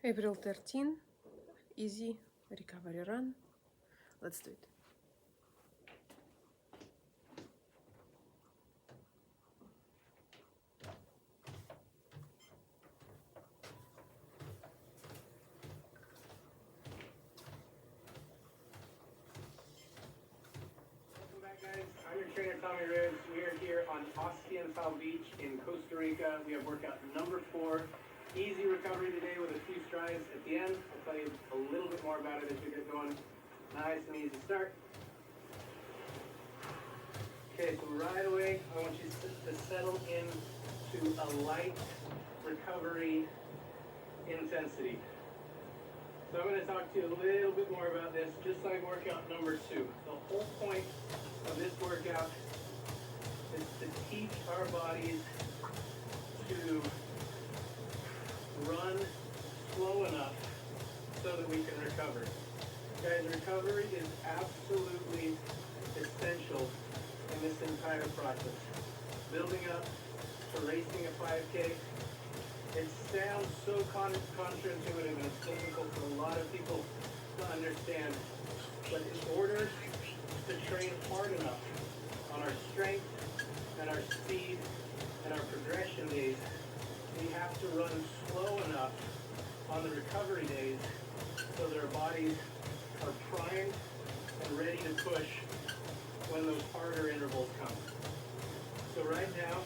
April 13, easy recovery run. Let's do it. Welcome back, guys. I'm your trainer, Tommy Ribs. We are here on Occidental Beach in Costa Rica. We have workout number 4. Easy recovery today with a few strides at the end. I'll tell you a little bit more about it as we get going. Nice and easy start. Okay, so right away, I want you to settle into a light recovery intensity. So I'm going to talk to you a little bit more about this, just like workout number 2. The whole point of this workout is to teach our bodies to run slow enough so that we can recover. Guys, recovery is absolutely essential in this entire process. Building up to racing a 5K, it sounds so counterintuitive and it's difficult for a lot of people to understand. But in order to train hard enough on our strength and our speed and our progression days, we have to run slow enough on the recovery days so that our bodies are primed and ready to push when those harder intervals come. So right now,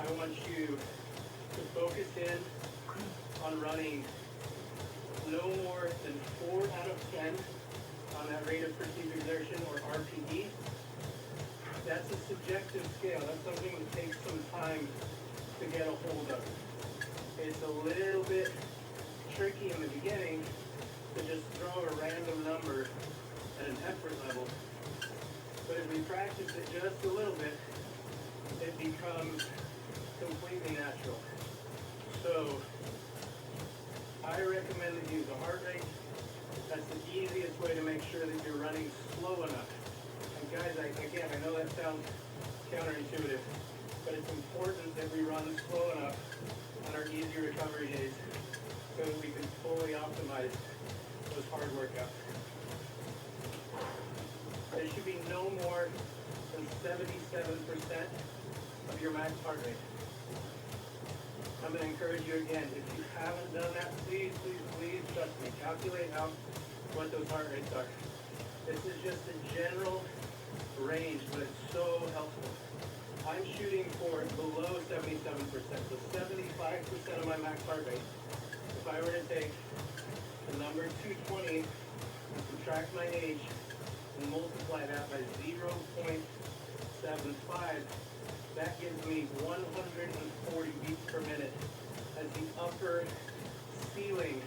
I want you to focus in on running no more than 4 out of 10 on that rate of perceived exertion, or RPE. That's a subjective scale. That's something that takes some time to get a hold of. It's a little bit tricky in the beginning to just throw a random number at an effort level. But if we practice it just a little bit, it becomes completely natural. So I recommend that you use a heart rate. That's the easiest way to make sure that you're running slow enough. And guys, I know that sounds counterintuitive, but it's important that we run slow enough on our easy recovery days so that we can fully optimize those hard workouts. There should be no more than 77% of your max heart rate. I'm going to encourage you again, if you haven't done that, please trust me, calculate out what those heart rates are. This is just a general range, but it's so helpful. I'm shooting for below 77%, so 75% of my max heart rate. If I were to take the number 220 and subtract my age and multiply that by 0.75, that gives me 140 beats per minute as the upper ceiling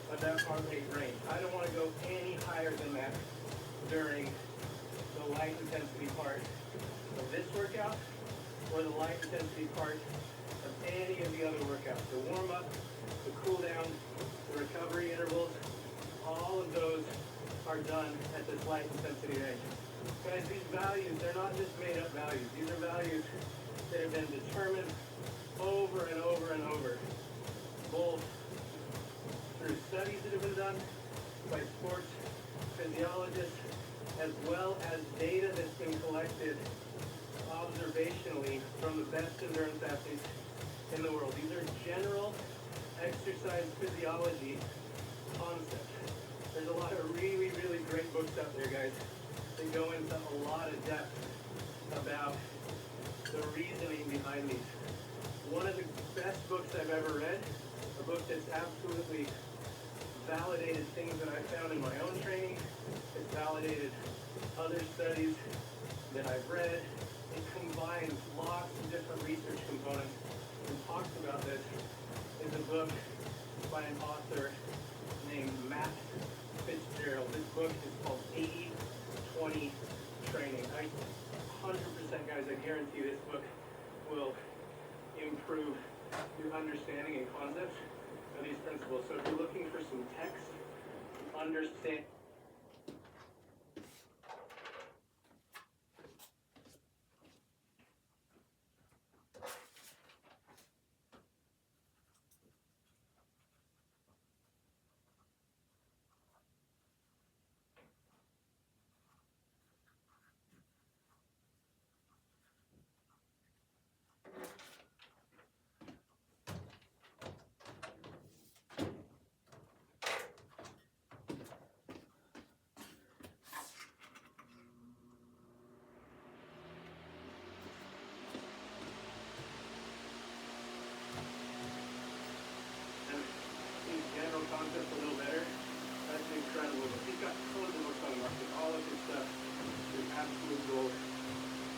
of that heart rate range. I don't want to go any higher than that during the light intensity part of this workout or the light intensity part of any of the other workouts. The warm up, the cool down, the recovery intervals, all of those are done at this light intensity range. Guys, these values, they're not just made up values. These are values that have been determined over and over and over, both through studies that have been done by sports physiologists, as well as data that's been collected observationally from the best endurance athletes in the world. These are general exercise physiology concepts. There's a lot of really great books out there, guys, that go into a lot of depth about the reasoning behind these. One of the best books I've ever read, a book that's absolutely validated things that I found in my own training, it's validated other studies that I've read. It combines lots of different research components and talks about this, is a book by an author named Matt Fitzgerald. This book is called 80-20 Training. 100%, guys, I guarantee this book will improve your understanding and concepts of these principles. So if you're looking for some text, understand.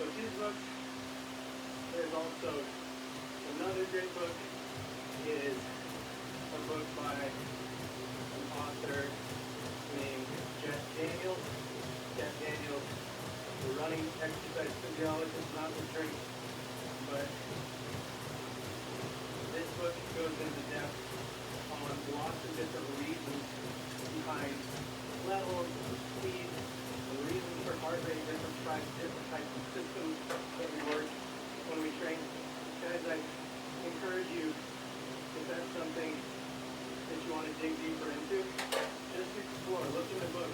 of his books. There's also another great book. It is a book by an author named Jeff Daniels. Jeff Daniels, the running exercise physiologist, not the drink, but this book goes into depth on lots of different reasons behind levels, speed, the reasons for heart rate, different types of systems that we work when we train. Guys, I encourage you, if that's something that you want to dig deeper into, just explore, look in the book,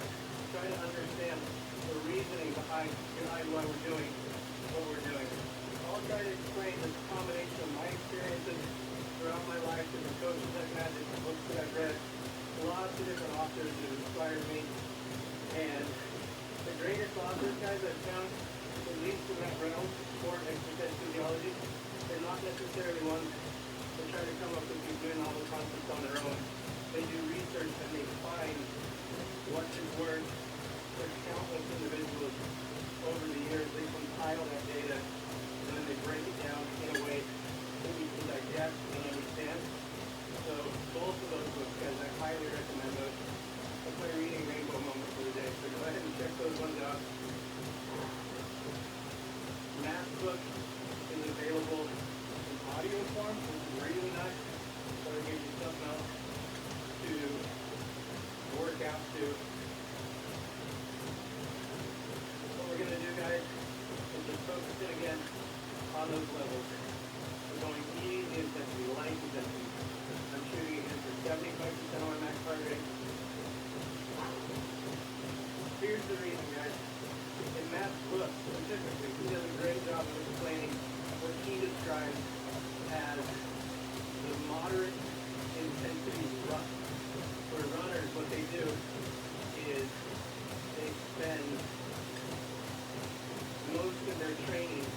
try to understand the reasoning behind why we're doing what we're doing. I'll try to explain this combination of my experiences throughout my life, different coaches I've had, different books that I've read, lots of different authors that have inspired me. And the greatest authors, guys, I've found, at least in that realm, sport and exercise physiology, they're not necessarily ones that try to come up with these doing all the concepts on their own. They do research and they find what has worked for countless individuals over the years. They compile that data and then they break it down in a way that we can digest and understand. So both of those books, guys, I highly recommend those. That's my reading rainbow moment for the day. So go ahead and check those ones out. Matt's book is available in audio form, which is really nice. So it gives you something else to work out to. What we're going to do, guys, is just focus in again on those levels. We're going easy intensity, light intensity. I'm shooting again for 75% on my max heart rate. Here's the reason, guys. In Matt's book, specifically, he does a great job of explaining what he describes as the moderate intensity run. For runners, what they do is they spend most of their training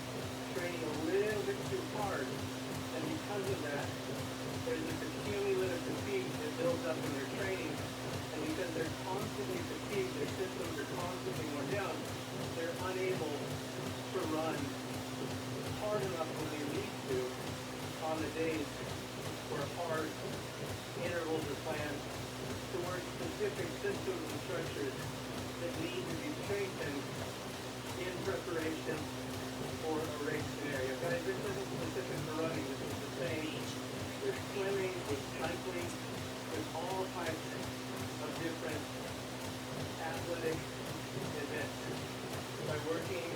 a little bit too hard, and because of that, there's this accumulative fatigue that builds up in their training, and because they're constantly fatigued, their systems are constantly worn down, they're unable to run hard enough when they need to on the days where hard intervals are planned to work specific systems and structures that need to be strengthened in preparation for a race scenario. Guys, this isn't specific for running. This is the same with swimming, with cycling, with all types of different athletic events. By working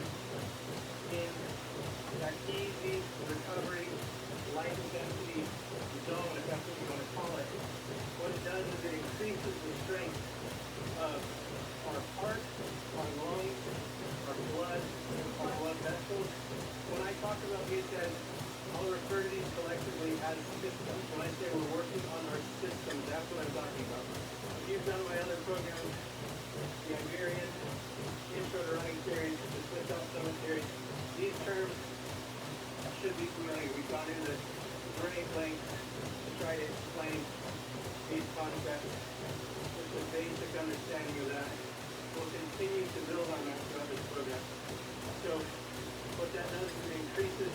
in that easy recovery, light intensity zone, if that's what you want to call it, what it does is it increases the strength of our heart, our lungs, our blood vessels. When I talk about these guys, I'll refer to these collectively as systems. When I say we're working on our systems, that's what I'm talking about. If you've done my other programs, the Iberian, Intro to Running Series, the Smith Summit Series, these terms should be familiar. We've gone into great length to try to explain these concepts. Just a basic understanding of that. We'll continue to build on that throughout this program. So what that does is it increases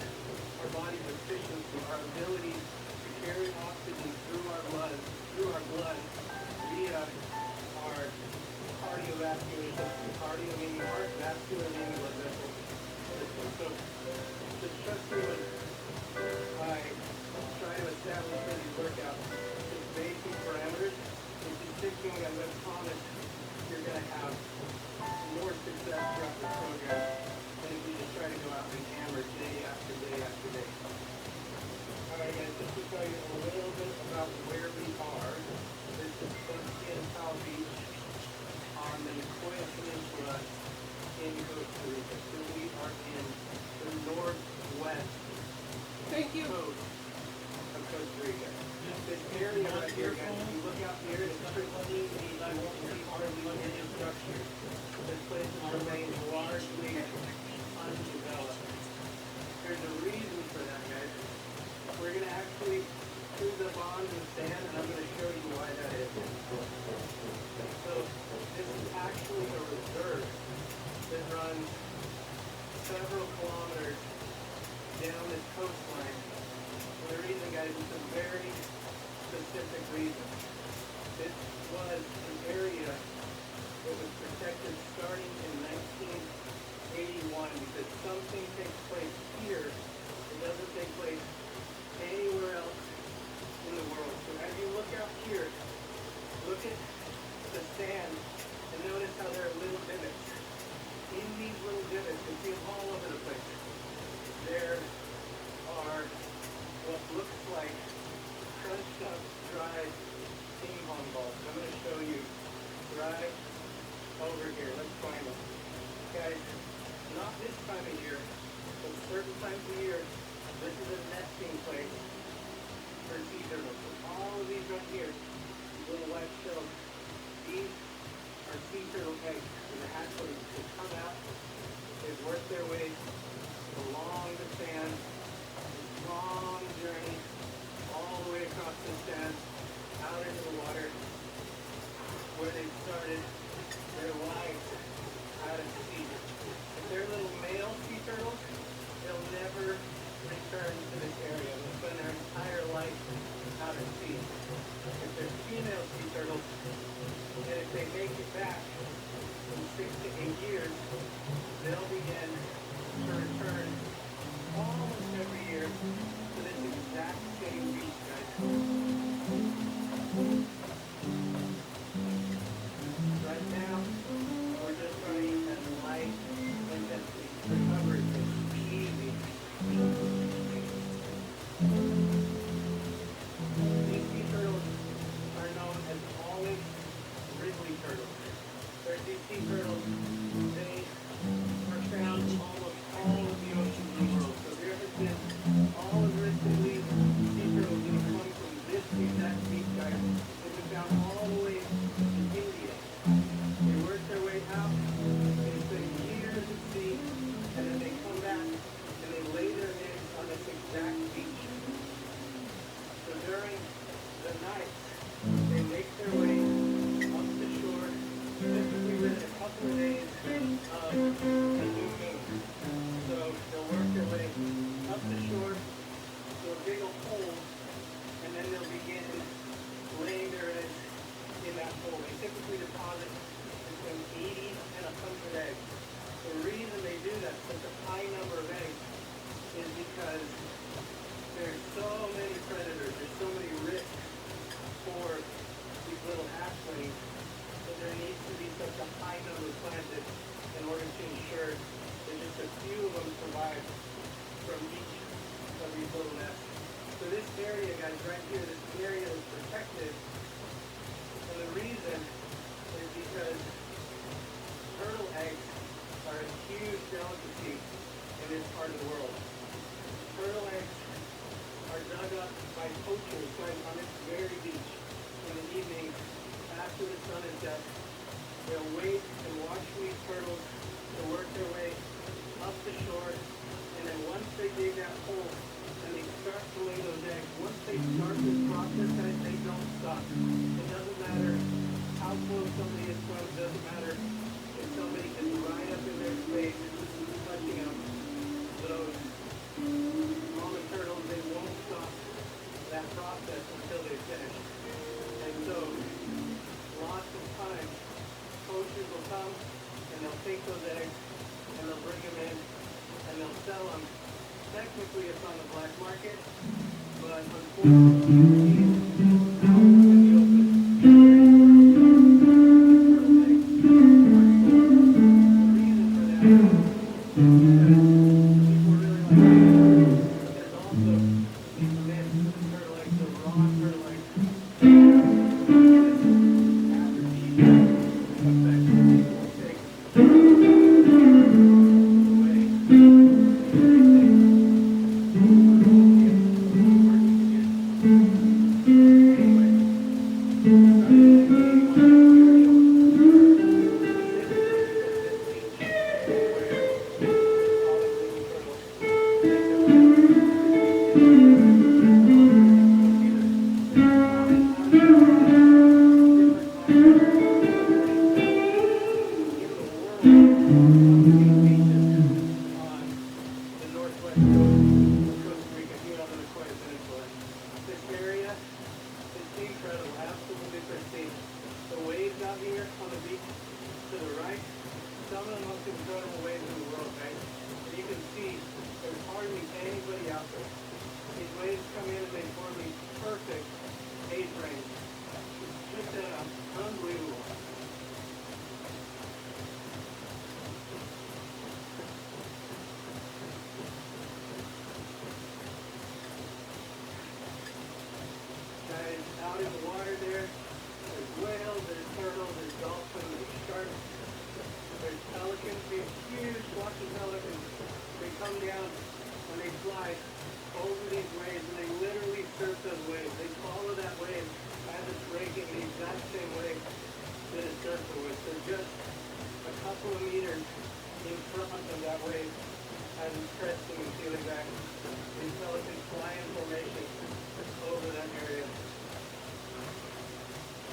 our body's efficiency, our ability to carry oxygen through our blood via our cardiovascular system. Cardio meaning heart, vascular meaning blood vessel system. So just trust me when I try to establish in these workouts just basic parameters. If you stick to them, I promise you're going to have more success throughout the program than if you just try to go out and hammer day after day after day. Alright guys, just to tell you a little bit about where we are. This is in Powell Beach on the Nicoya Peninsula in Costa Rica. So we are in the northwest coast of Costa Rica. This area right here, guys, if you look out here, it's pristine beach. You won't see hardly any structure. This place remains largely undeveloped. There's a reason for that, guys. We're going to actually do the bonds of sand, and I'm going to show you why that is. So this is actually a reserve that runs several kilometers reason. This was an area that was protected starting in 1981 because something takes place here that doesn't take place anywhere else in the world. So as you look out here, look at the sand and notice how there are little divots. In these little divots, you see them all over the place. There are what looks like crunched up, dried ping pong balls. I'm going to show you right over here. Let's find them. Guys, not this time of year, but certain times of year, this is a nesting place for sea turtles. So all of these right here, these little white shells, these are sea turtle eggs. And the hatchlings will come out, they work their way along the sand, a long journey, all the way across the sand, out into the water, where they started their lives out at sea. If they're little male sea turtles, they'll never return to this area. They'll spend their entire life out at sea. If they're female sea turtles, and if they make it back in 6 to 8 years, they'll begin to return almost every year to this exact same beach, guys. Right now, we're just running at light intensity. Recovery is easy. These sea turtles are known as olive Ridley turtles. They're these sea turtles. They are found in almost all of the oceans in the world. So there has been olive Ridley sea turtles that have come from this exact beach, guys. They've been found all the way in India. They work their way out, they spend years at sea, and then they come back and they lay their eggs on this exact beach. So during the night, they make their way up the shore, typically within a couple of days of a new moon. So they'll work their way up the shore to a big old hole, and then they'll begin laying their eggs in that hole. They typically deposit between 80 and 100 eggs. The reason they do that, such a high number of eggs, is because there's so many predators, there's so many risks for these little hatchlings that there needs to be such a high number planted in order to ensure that just a few of them survive from each of these little nests. So this area, guys, right here, this area is protected, and the reason is because turtle eggs are a huge delicacy in this part of the world. Turtle eggs are dug up by poachers right on this very beach in the evening after the sun is set. They'll wait and watch these turtles to work their way up the shore, and then once they dig that hole and they start to lay those eggs, once they start this process, guys, they don't stop. It doesn't matter how close somebody is close, it doesn't matter if somebody is right up in their face touching them. Those mama turtles, they won't stop that process until they finish. And so, lots of times, poachers will come and they'll take those eggs and they'll bring them in and they'll sell them. Technically, it's on the black market, but unfortunately, it's out in the open. Turtle eggs are sold. The reason for that is because people really like it. There's also these myths of turtle eggs, the raw turtle eggs. will absolutely pristine. The waves out here on the beach to the right, some of the most incredible waves in the world, right? And you can see there's hardly anybody out there. These waves come in and they form these perfect A-frames. Just unbelievable. Guys, out in the water there, there's whales, there's turtles, there's dolphins, there's sharks, there's pelicans, these huge flushing pelicans. They come down when they fly over these waves, and they literally surf those waves. They follow that wave as it's breaking the exact same way that it's surfing with. So just a couple of meters in front of that wave as it's cresting and peeling back. These pelicans fly in formation over that area.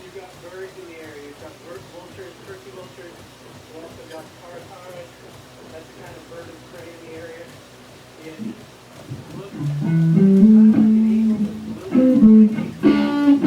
You've got birds in the area. You've got vultures, turkey vultures. You've also got caracaras. That's the kind of bird of prey in the area. It looks kind of like an eagle, but a little bit like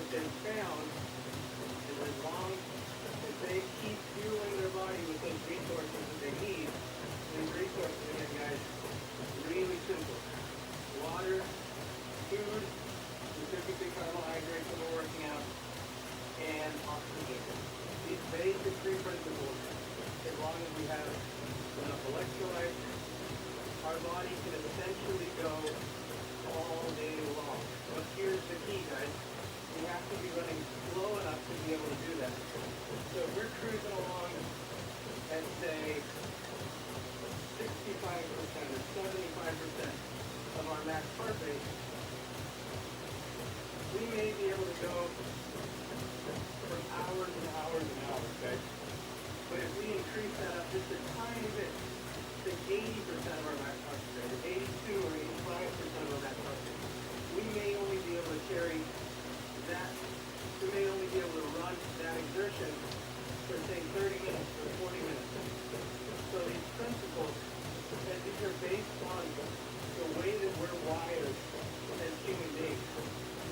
they've found is as long as they keep fueling their body with those resources that they need, these resources, again, guys, really simple. Water, food, specifically carbohydrates when we're working out, and oxygen. These basic three principles, as long as we have enough electrolytes, our body can essentially go all day long. But here's the key, guys. We have to be running slow enough to be able to do that. So if we're cruising along at, say, 65% or 75% of our max heart rate, we may be able to go for hours and hours and hours, guys. But if we increase that up just a tiny bit, to 80% of our max heart rate, 82 or 85% of our max heart rate, we may only be able to carry that, we may only be able to run that exertion for, say, 30 minutes or 40 minutes. So these principles, and these are based on the way that we're wired as human beings.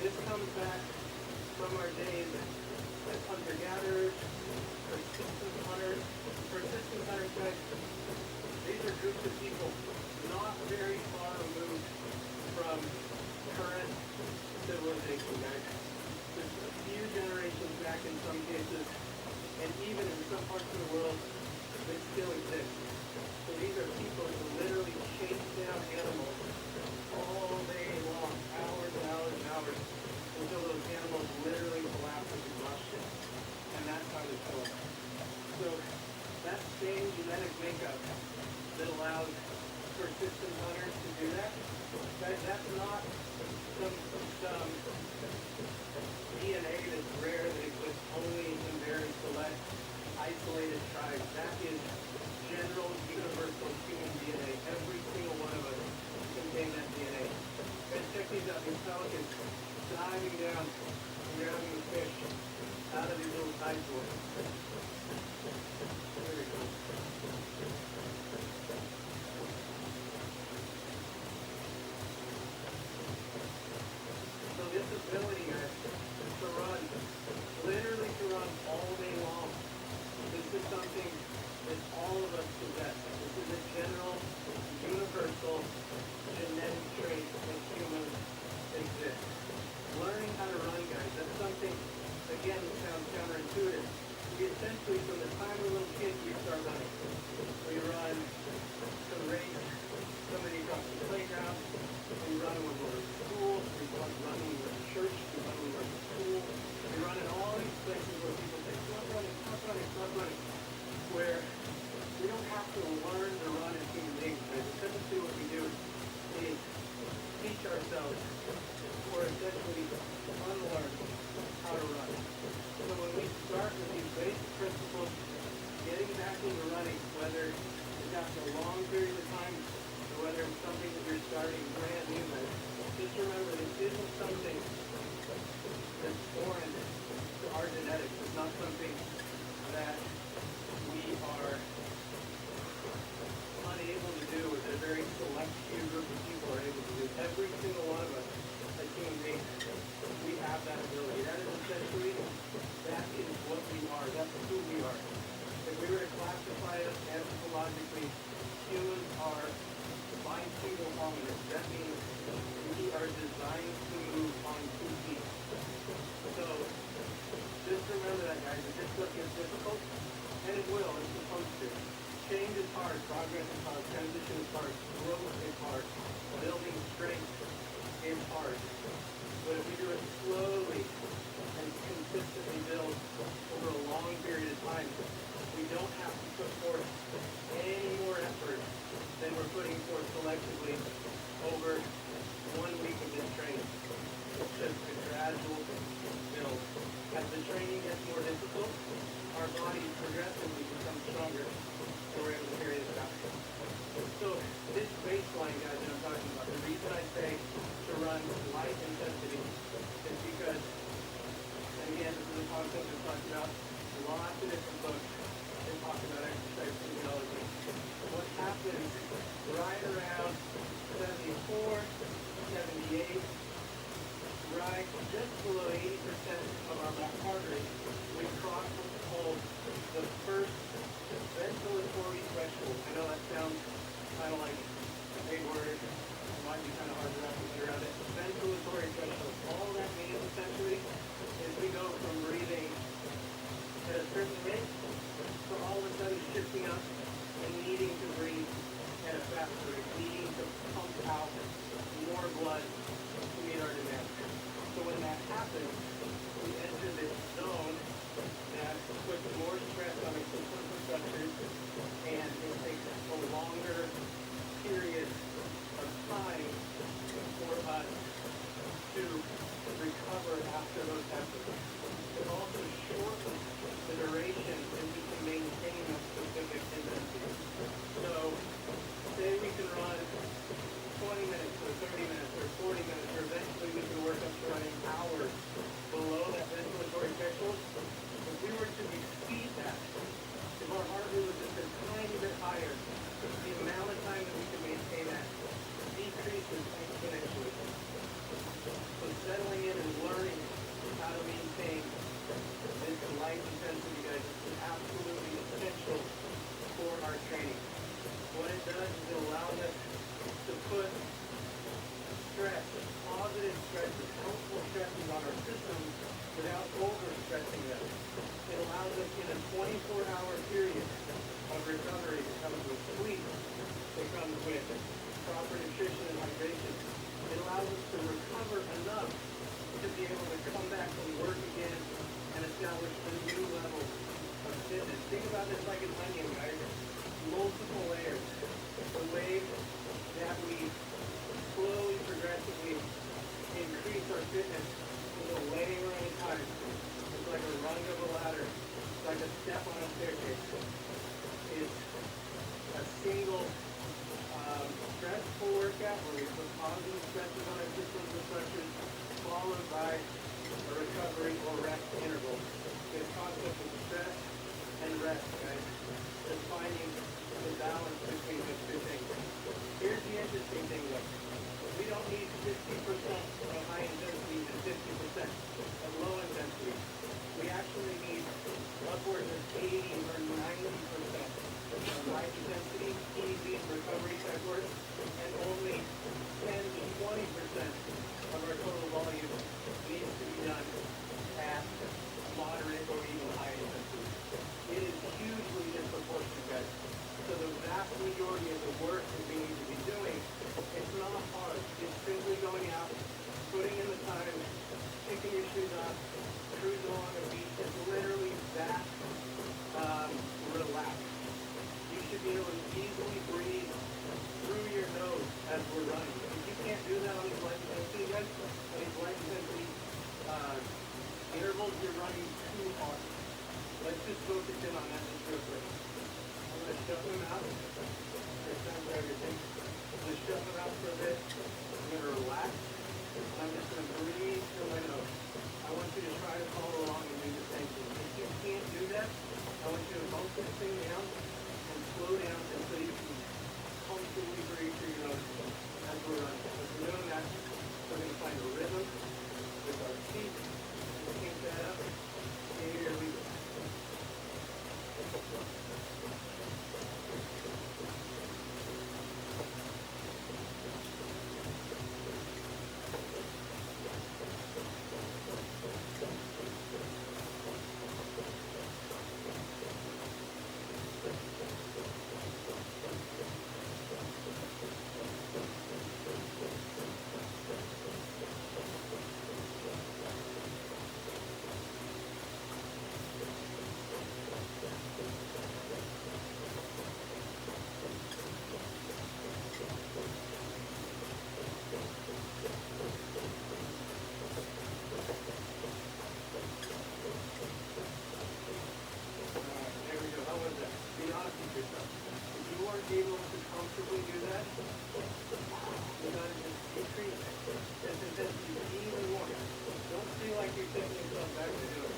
This comes back from our days as hunter-gatherers, persistent hunters. Persistent hunters, guys, these are groups of people not very far removed from current civilization, guys. Just a few generations back in some cases, and even in some parts of the world, they still exist. So these are people who literally chase down animals all day long, hours and hours and hours, until those animals literally collapse with exhaustion. And that's how they kill them. So that same genetic makeup that allows persistent hunters to do that, guys, that's not some DNA that's rare that exists only in very select, isolated tribes. That is general, universal human DNA. Every single one of us contain that DNA. And check these out. These pelicans diving down and grabbing the fish out of these little tide pools. Very cool. So this ability, guys, to run, literally to run all day long, this is something that all of us possess. This is a general, universal genetic trait that humans exist. Learning how to run, guys, that's something, again, that sounds counterintuitive. We essentially, from the time we're little kids, we start running. We run to race somebody across the playground. We run when we're in school. We run when we're in church. We run when we're in school. We run in all these places where people say, stop running, stop running, stop running. Where we don't have to learn to run as human beings. Essentially what we do is teach ourselves, or essentially unlearn how to run. So when we start with these basic principles, getting back into running, whether it's after a long period of time, or whether it's something that you're starting brand new with, just remember this isn't something that's foreign to our genetics. It's not something that we are unable to do, or that a very select few group of people are able to do. Every single one of us, as human beings, we have that ability. That is essentially, that is what we are. That's who we are. If we were to classify us anthropologically, humans are bipedal hominids. That means we are designed to move on two feet. So just remember that, guys. If this stuff gets difficult, and it will, it's supposed to. Change is hard, progress is hard, transition is hard, growth is hard, building strength is hard. But if we do it slowly and consistently build over a long period of time, we don't have to put forth any more effort than we're putting forth collectively over 1 week of this training. It's just a gradual build. As the training gets more difficult, our bodies progressively become stronger, so we're able to carry this out. So this baseline, guys, that I'm talking about, the reason I say to run light intensity is because, and again, this is a concept we've talked about lots of different books that talk about exercise physiology. What happens right around 74, 78, right right just below 80% of our back heart rate, we cross what's called the first ventilatory threshold. I know that sounds kind of like a big word. It might be kind of hard to wrap your head around it. Ventilatory threshold. All that means essentially is we go from breathing at a certain rate to all of a sudden shifting up and needing to breathe at a faster rate, needing to pump out more blood to meet our demand. So when that happens, we enter this zone that puts more stress on our system structures, and it takes a longer period of time for us to recover after those efforts. It also shortens the duration that we can maintain a specific intensity. So, say we can run 20 minutes or 30 minutes or 40 minutes, or eventually we can work up to running hours below that ventilatory threshold. If we were to exceed that, if our heart rate was just a tiny bit higher, the amount of time that we can maintain that decreases exponentially. So settling in and learning how to maintain this light intensity, guys, is absolutely essential for our training. What it does is it allows us to put stress, positive stresses, helpful stresses on our systems without overstressing them. It allows us in a 24-hour period of recovery that comes with sleep, that comes with proper nutrition and hydration. It allows us to recover enough to be able to come back and work again and establish a new level of fitness. Think about this like an onion, guys. Multiple layers. The way that we slowly, progressively increase our fitness is a layer at a time. It's like a rung of a ladder. It's like a step on a staircase. It's a single stressful workout where we put positive stresses on our systems and structures, followed by a recovery or rest interval. This concept of stress and rest, guys, is finding the balance between those two things. Here's the interesting thing, though. We don't need 50% of high intensity and 50% of low intensity. We actually need upwards of 80 or 90% of high intensity, easy recovery type work, and only 10 to 20% of our total volume needs to be done at moderate or even high intensity. It is hugely disproportionate, guys. So the vast majority of the work that we need to be doing, it's not hard. It's simply going out, putting in the time, picking your shoes up, cruising along the beach. It's literally that relaxed. You should be able to easily breathe through your nose as we're running. If you can't do that on these light intensity, guys, on these light intensity intervals, you're running too hard. Let's just focus in on that just real quick. I'm going to shut them out. There's time for everything. I'm going to shut them out for a bit. I'm going to relax. And I'm just going to breathe through my nose. I want you to try to follow along and do the same thing. If you can't do that, I want you to bump this thing down and slow down until you can comfortably breathe through your nose as we're running. As we're doing that, we're going to find a rhythm with our feet. Sync that up. Here we go. Able to comfortably do that, you gotta just decrease this intensity even more. Don't feel like you're taking yourself back to do it.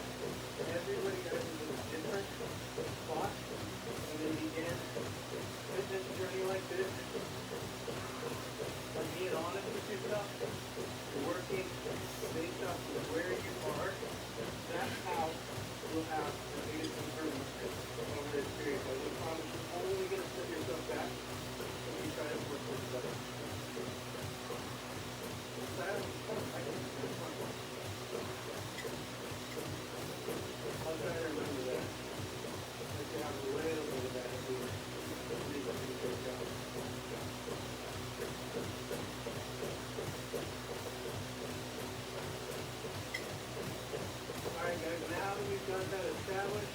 Everybody goes into a different spot when they begin fitness journey like this. By being honest with yourself, you're working based off now that we've got that established,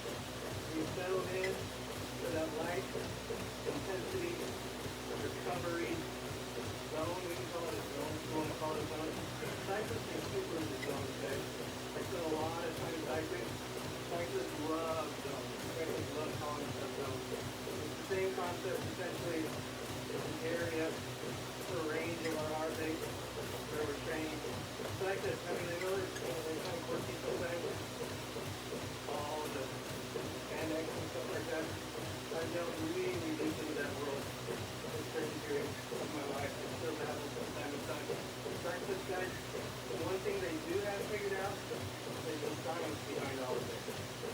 we've settled in to that light intensity recovery zone. We can call it a zone. If you want to call it a zone. Cyclists are super into zones, guys. I spend a lot of time cycling. Cyclists love zones. Cyclists love calling stuff zones. It's the same concept, essentially. It's an area for range of our heart rate where we're training. Cyclists, I mean, I know it's kind of quirky sometimes. All the spandex and stuff like that. I've delved really deep into that world in certain periods of my life. I still have it from time to time. Cyclists, guys, the one thing they do have figured out is the science behind all of it.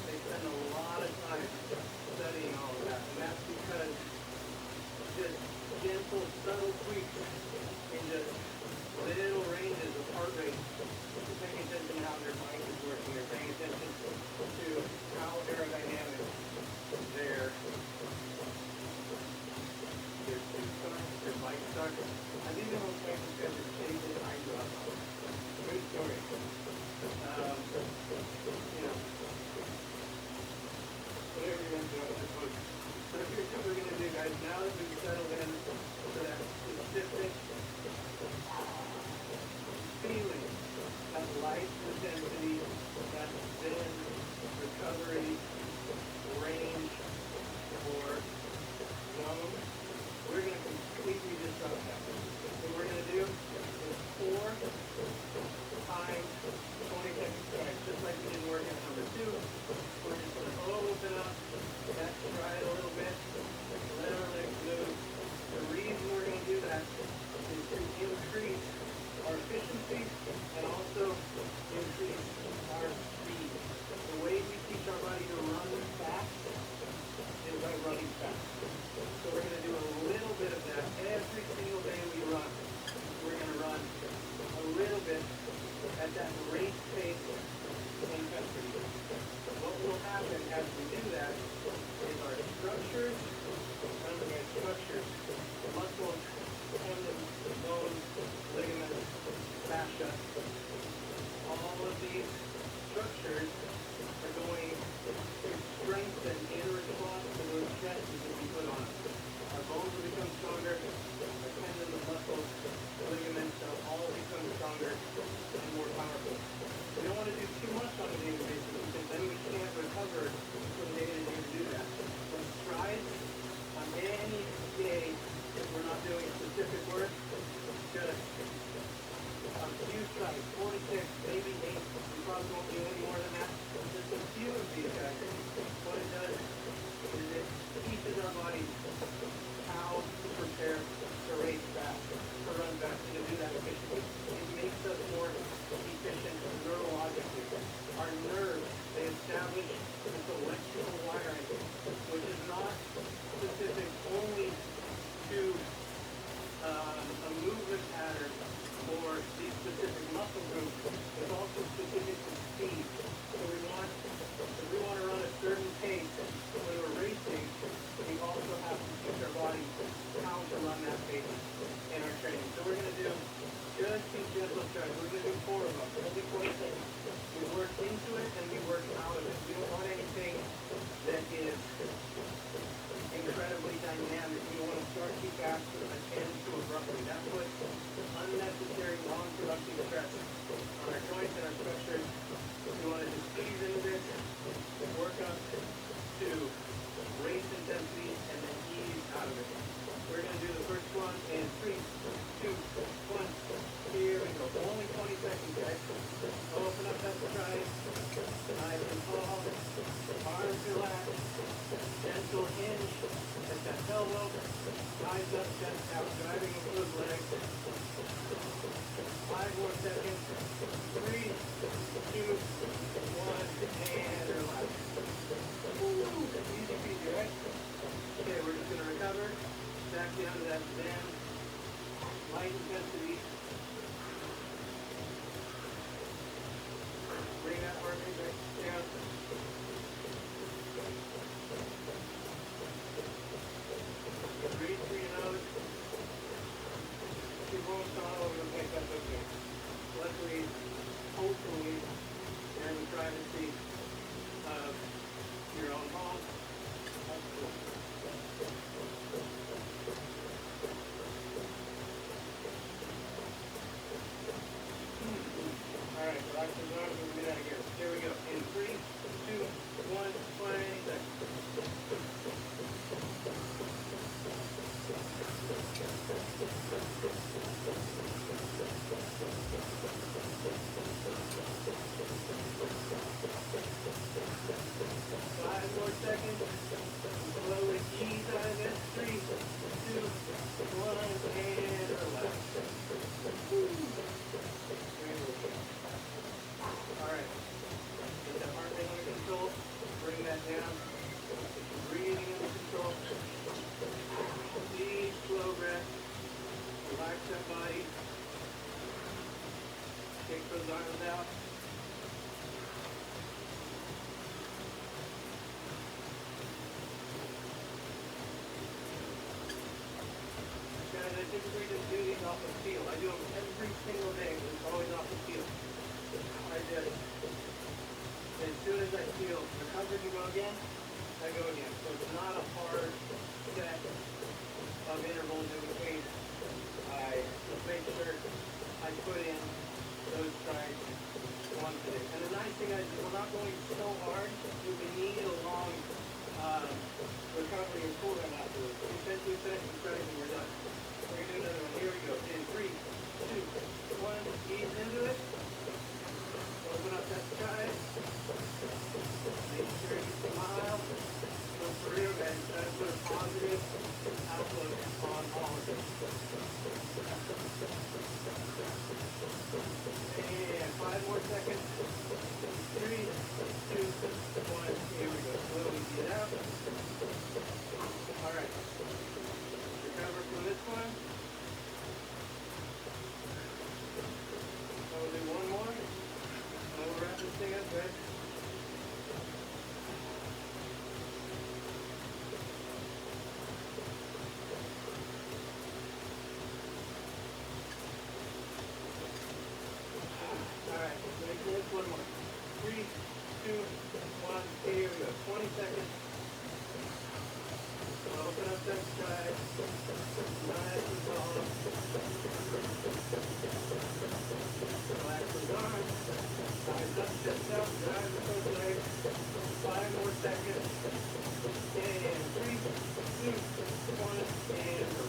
They spend a lot of time studying all of that, and that's because just gentle, subtle tweaks in just little ranges of heart rate. You're paying attention to how their mind is working. You're paying attention to how aerodynamic their suits are, their bikes are. I've even known cyclists guys that shave their eyebrows off. Great story. You know, whatever you're into, I suppose. So here's what we're going to do, guys. Now that we've settled in to that specific feeling, that light intensity, that zen recovery range or zone, we're going to completely disrupt that. What we're going to do is 4 times 20 seconds stride, just like we did work at number 2. We're just going to open up that stride a little bit, let our legs move. The reason we're going to do that is to increase our efficiency and also increase our speed. The way we teach our body to run fast is by running fast. So we're going to do a little bit of that every single day we run. We're going to run a little bit at that race pace intensity. What will happen as we do that is our structures, muscles, tendons, bones, ligaments, fascia, all of these structures are going to strengthen in response to those stresses that we put on them. Our bones will become stronger, our tendons, muscles, ligaments will all become stronger and more powerful. We don't want to do too much on a daily basis because then we can't recover from day to day to do that. But strides on any day if we're not doing specific work, just a few strides, 46, maybe 8, we probably won't do any more than that. Just a few of these guys. What it does is it teaches our body how to prepare to race fast, to run fast, and to do that efficiently. It makes us more efficient neurologically. Our nerves, they establish this electrical wiring, which is not specific only to a movement pattern or these specific muscle groups. It's also specific to speed. So if we want to run a certain pace when we're racing, we also have to teach our body how to run that pace in our training. So we're going to do just these gentle strides. We're going to do 4 of them. Only 20 seconds. We work into it and we work out of it. We don't want anything that is incredibly dynamic. We don't want to start too fast and end too abruptly. That puts unnecessary, non-productive stress on our joints and our structures. We want to just ease into this, work up to race intensity, and then ease out of it. We're going to do the first one in 3, 2, 1. Here we go. Only 20 seconds, guys. Open up that stride. Nice and tall. Arms relaxed. Gentle hinge at that elbow. Eyes up, chest out. Driving with those legs. 5 more seconds. 3, 2, 1, and relax. Woo! Easy peasy, right? Okay, we're just going to recover. Back down to that zen. Light intensity. Bring that heart rate back down. Breathe through your nose. 2 typically just do these off the field. I do them every single day, but it's always off the field. I just, as soon as I feel recovered to go again, I go again. So it's not a hard set of intervals in between. I just make sure I put in those strides once a day. And the nice thing is we're not going so hard that we need a long recovery and cool down afterwards. We finish the stretch and we're done. We're going to do another one. Here we go. In 3, 2, 1. Ease into it. Open up that sky. Make sure you smile. Go for real, guys. Try to put a positive outlook on all of this. And 5 more seconds. 3, 2, 1. Here we go. Slowly get out. All right. Recover from this one. So we'll do one more. And we'll wrap this thing up, guys. Alright, make this one more. 3, 2, 1, here we go. 20 seconds. Open up that sky. Nice and calm. Relax those arms. Eyes up, chest out, drive the toes legs. 5 more seconds. And 3, 2, 1, and go.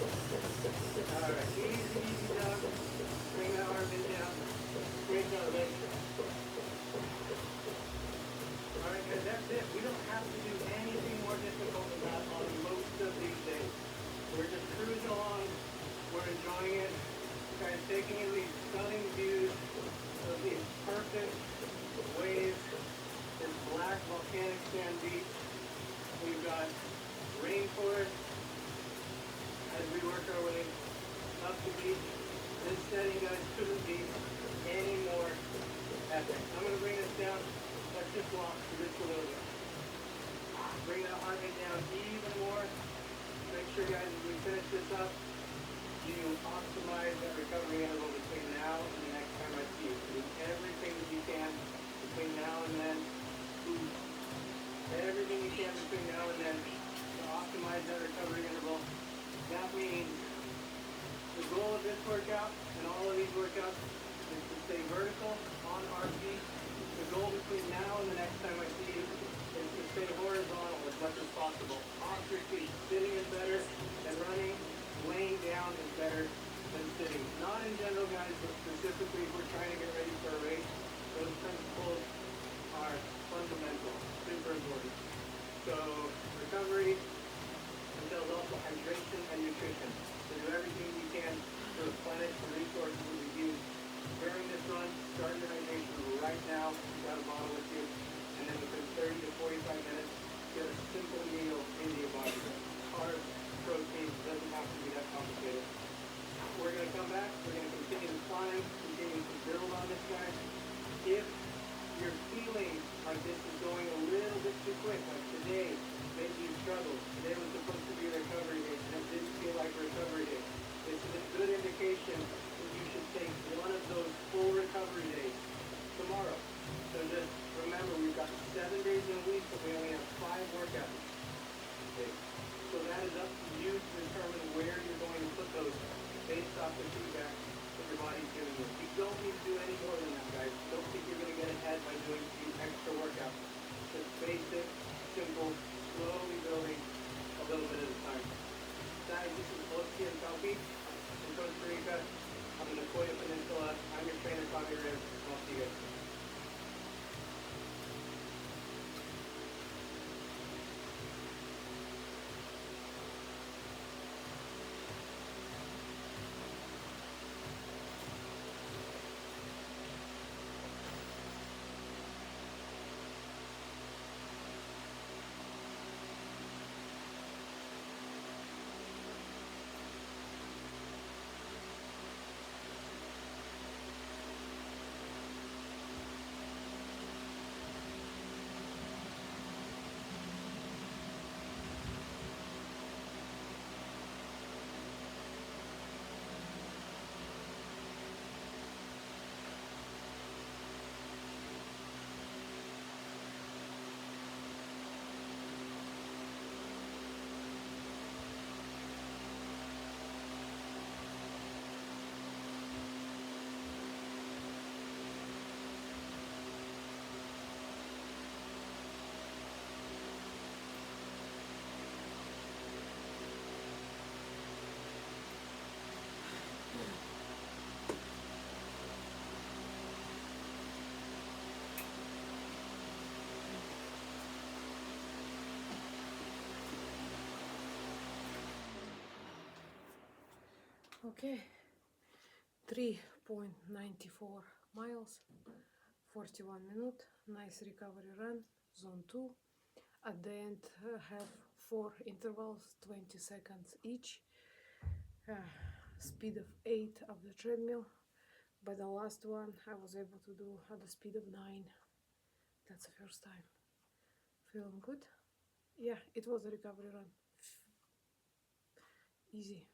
Alright, easy down. Bring that arm in down. Bring that leg. Alright guys, that's it. We don't have to do anything more difficult than that on most of these days. We're just cruising along. We're enjoying it. Kind of taking in these stunning views of these perfect waves. This black volcanic sand beach. We've got rainforest as we work our way up the beach. This setting, guys, couldn't be any more epic. I'm going to bring this down. Let's just walk for just a little bit. Bring that heart rate down even more. Make sure, guys, as we finish this up, you optimize that recovery interval between now and the next time I see you. Do everything that you can between now and then. Everything you can between now and then to optimize that recovery interval. That means the goal of this workout and all of these workouts is to stay vertical on our feet. The goal between now and the next time I see you is to stay horizontal as much as possible. Off your feet. Sitting is better than running. Laying down is better than sitting. Not in general, guys, but specifically if we're trying to get ready for a race. Those principles are fundamental. Super important. So recovery entails also hydration and nutrition. So do everything you can to replenish the resources that we use during this run. Start your hydration right now. You've got a bottle with you. And then within 30 to 45 minutes, get a simple meal into your body. Carbs, protein, doesn't have to be that complicated. We're going to come back. We're going to continue to climb, continue to build on this, guys. If you're feeling like this is going a little bit too quick, like today, maybe you struggled. Today was supposed to be a recovery day, and it didn't feel like a recovery day. This is a good indication that you should take one of those full recovery days tomorrow. So just remember, we've got 7 days in a week, but we only have 5 workouts. Okay. So that is up to you to determine where you're going to put those based off the feedback that your body's giving you. You don't need to do any more than that, guys. Don't think you're going to get ahead by doing these extra workouts. Just basic, simple, slowly building a little bit at a time. Guys, this is Volsky and South Beach in Costa Rica. I'm in the Coya Peninsula. I'm your trainer, Tommy Riz. I'll see you guys. Okay, 3.94 miles, 41 minutes, nice recovery run, zone 2. At the end, have 4 intervals, 20 seconds each, speed of 8 of the treadmill. But the last one I was able to do at the speed of 9. That's the first time. Feeling good? Yeah, it was a recovery run. Easy.